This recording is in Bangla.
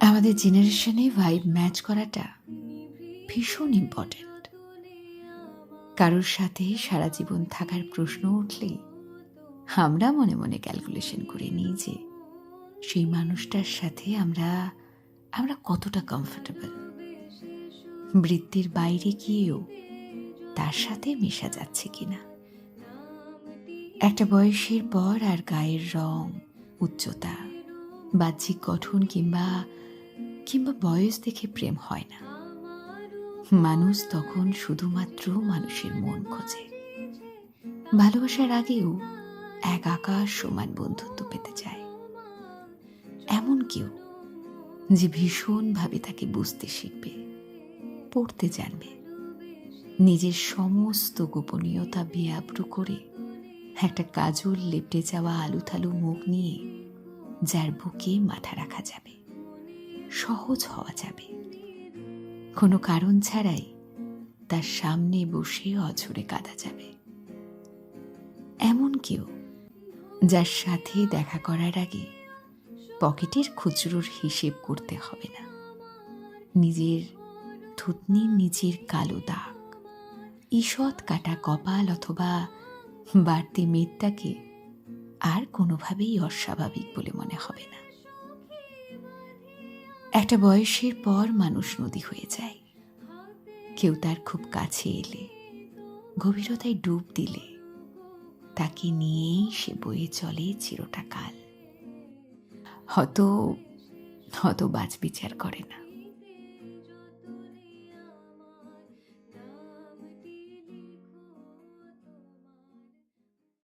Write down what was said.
আমাদের জেনারেশনে ভাইব ম্যাচ করাটা ভীষণ ইম্পর্ট্যান্ট। কারোর সাথে সারা জীবন থাকার প্রশ্ন উঠলেই আমরা মনে মনে ক্যালকুলেশন করে নিই যে সেই মানুষটার সাথে আমরা আমরা কতটা কমফোর্টেবল। বৃত্তির বাইরে গিয়েও তার সাথে মেশা যাচ্ছে কিনা। একটা বয়সের পর আর গায়ের রং, উচ্চতা, বাহ্যিক গঠন কিংবা বয়স দেখে প্রেম হয় না। মানুষ তখন শুধুমাত্র মানুষের মন খোঁজে। ভালোবাসার আগেও এক আকাশ সমান বন্ধুত্ব পেতে চায়। এমন কেউ যে ভীষণভাবে তাকে বুঝতে শিখবে, পড়তে জানবে, নিজের সমস্ত গোপনীয়তা বেআব্রু করে একটা কাজল লেপটে যাওয়া আলুথালু মুখ নিয়ে যার বুকে মাথা রাখা যাবে, সহজ হওয়া যাবে, কোনো কারণ ছাড়াই তার সামনে বসে অঝরে কাঁদা যাবে। এমন কেউ যার সাথে দেখা করার আগে পকেটের খুচরোর হিসেব করতে হবে না। নিজের থুতনির নিচের কালো দাগ, ঈষৎ কাটা কপাল অথবা বাড়তি মেদটাকে আর কোনোভাবেই অস্বাভাবিক বলে মনে হবে না। একটা বয়সের পর মানুষ নদী হয়ে যায়। কেউ তার খুব কাছে এলে, গভীরতায় ডুব দিলে তাকে নিয়েই সে বয়ে চলে চিরটা কাল। হয়তো বাজ বিচার করে না।